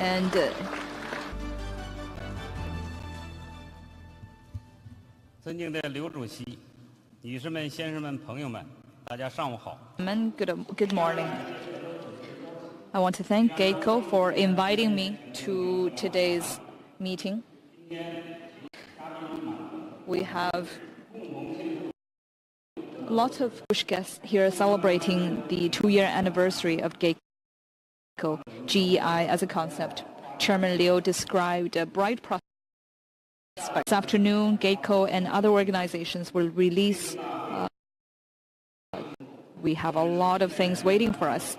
And 尊敬的刘主席、女士们、先生们、朋友们，大家上午好。 Good morning. I want to thank GEI for inviting me to today's meeting. We have lots of guests here celebrating the 2-year anniversary of GEI, GEI as a concept. Chairman Liu described a bright prospect. This afternoon, GEI and other organizations will release. We have a lot of things waiting for us.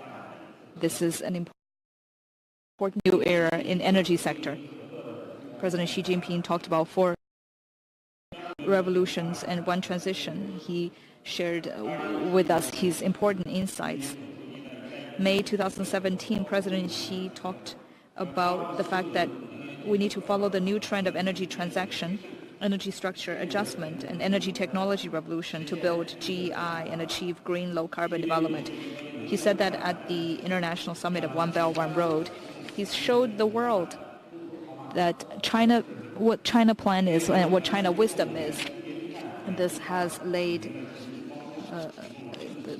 This is an important new era in energy sector. President Xi Jinping talked about 4 revolutions and 1 transition. He shared with us his important insights. May 2017, President Xi talked about the fact that we need to follow the new trend of energy transaction, energy structure adjustment, and energy technology revolution to build GEI and achieve green low-carbon development. He said that at the International Summit of One Belt, One Road. He showed the world that what China plan is and what China wisdom is. And this has laid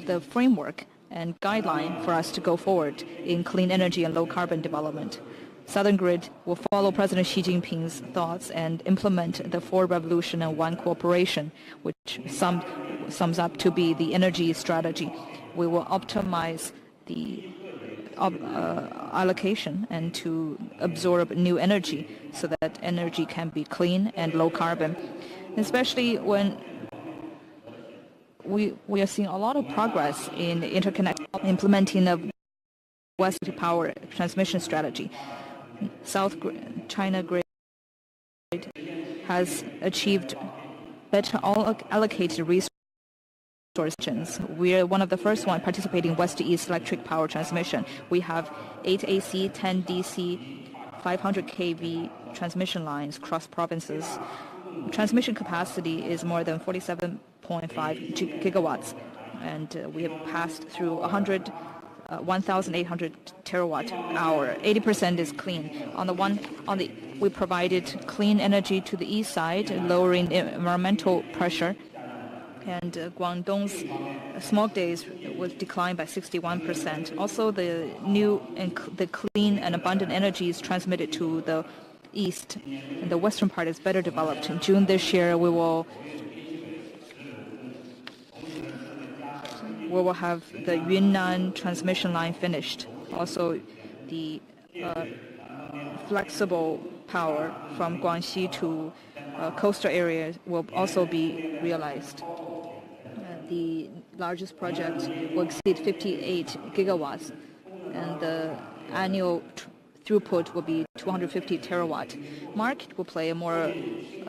the framework and guideline for us to go forward in clean energy and low-carbon development. Southern Grid will follow President Xi Jinping's thoughts and implement the 4 revolution and 1 cooperation, which sums up to be the energy strategy. We will optimize the allocation and to absorb new energy so that energy can be clean and low carbon, especially when we are seeing a lot of progress in interconnect implementing of West power transmission strategy. South China Grid has achieved better allocated resources. We are one of the first ones participating in west to east electric power transmission. We have 8 AC, 10 DC, 500 kV transmission lines across provinces. Transmission capacity is more than 47.5 gigawatts, and we have passed through 1,800 terawatt hour. 80% is clean. We provided clean energy to the east side, lowering environmental pressure. And Guangdong's smog days was declined by 61%. Also, the clean and abundant energy is transmitted to the east, and the western part is better developed. In June this year, we will have the Yunnan transmission line finished. Also, the flexible power from Guangxi to coastal areas will also be realized. The largest project will exceed 58 gigawatts, and the annual throughput will be 250 terawatt. Market will play a more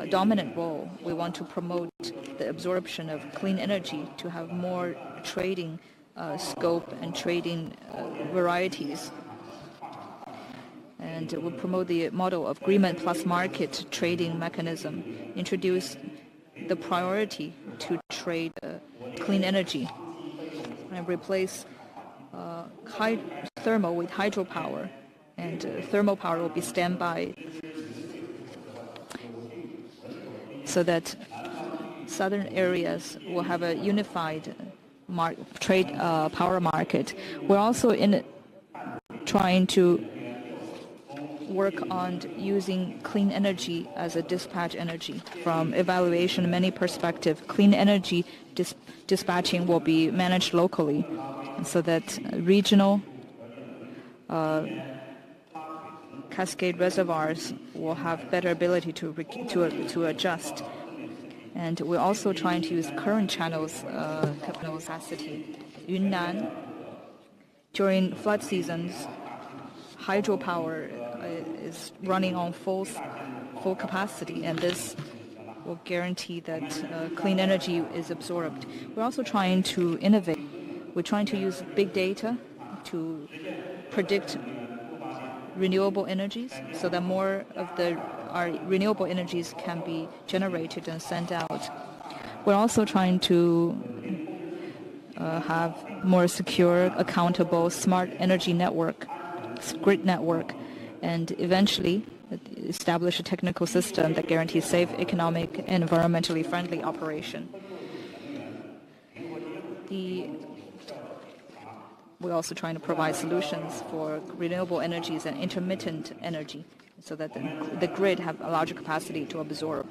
dominant role. We want to promote the absorption of clean energy to have more trading scope and trading varieties. And we'll promote the model of agreement plus market trading mechanism, introduce the priority to trade clean energy, and replace thermal with hydropower. And thermal power will be standby so that southern areas will have a unified power market. We're also trying to work on using clean energy as a dispatch energy. From evaluation, many perspectives, clean energy dispatching will be managed locally, so that regional cascade reservoirs will have better ability to adjust. And we're also trying to use current channels capacity. Yunnan, during flood seasons, hydropower is running on full capacity, and this will guarantee that clean energy is absorbed. We're also trying to innovate. We're trying to use big data to predict renewable energies so that more of our renewable energies can be generated and sent out. We're also trying to have more secure, accountable, smart energy network, grid network, and eventually establish a technical system that guarantees safe, economic, and environmentally friendly operation. We're also trying to provide solutions for renewable energies and intermittent energy so that the grid have a larger capacity to absorb.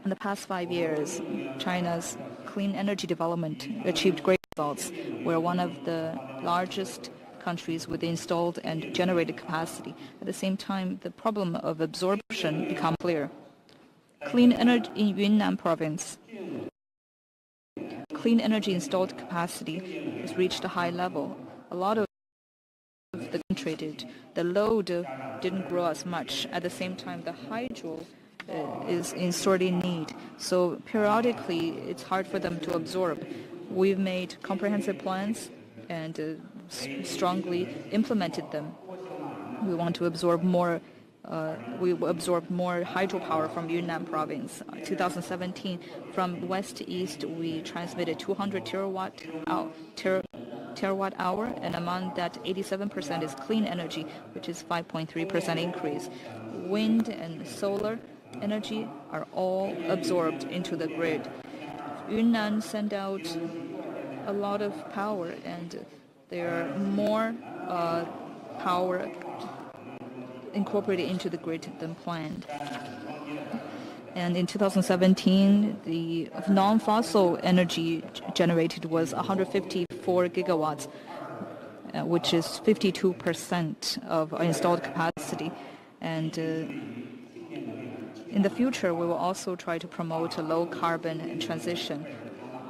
In the past 5 years, China's clean energy development achieved great results. We're one of the largest countries with installed and generated capacity. At the same time, the problem of absorption became clear. Clean energy in Yunnan province, clean energy installed capacity has reached a high level. A lot of the concentrated, the load didn't grow as much. At the same time, the hydro is in sorely need. So periodically, it's hard for them to absorb. We've made comprehensive plans and strongly implemented them. We want to absorb more. We absorbed more hydropower from Yunnan province. 2017, from west to east, we transmitted 200 terawatt hour, and among that, 87% is clean energy, which is 5.3% increase. Wind and solar energy are all absorbed into the grid. Yunnan sent out a lot of power, and there are more power incorporated into the grid than planned. And in 2017, the non-fossil energy generated was 154 gigawatts, which is 52% of our installed capacity. And in the future, we will also try to promote a low-carbon transition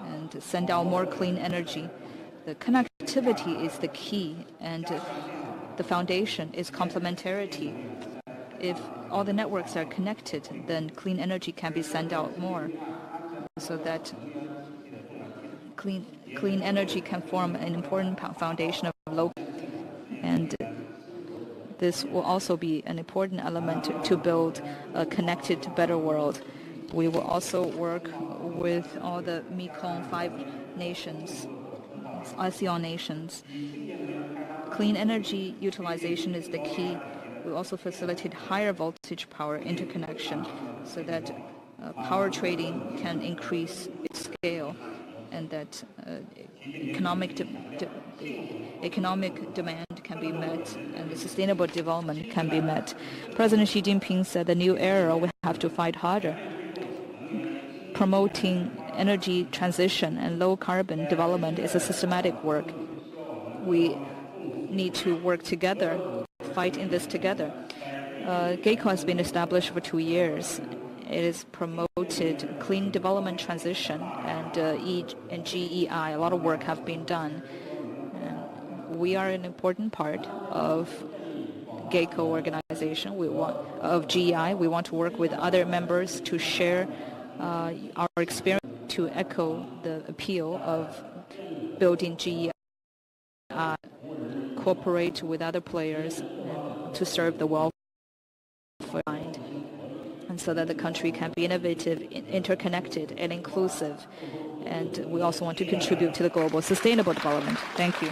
and send out more clean energy. The connectivity is the key, and the foundation is complementarity. If all the networks are connected, then clean energy can be sent out more, so that clean energy can form an important foundation of local. And this will also be an important element to build a connected, better world. We will also work with all the Mekong 5 nations, ASEAN nations. Clean energy utilization is the key. We also facilitate higher voltage power interconnection so that power trading can increase its scale and that economic demand can be met and the sustainable development can be met. President Xi Jinping said the new era we have to fight harder. Promoting energy transition and low carbon development is a systematic work. We need to work together, fight in this together. GEI has been established for 2 years. It has promoted clean development transition and GEI. A lot of work have been done. We are an important part of GEI organization. Of GEI. We want to work with other members to share our experience to echo the appeal of building GEI, cooperate with other players to serve the welfare and so that the country can be innovative, interconnected, and inclusive. And we also want to contribute to the global sustainable development. Thank you.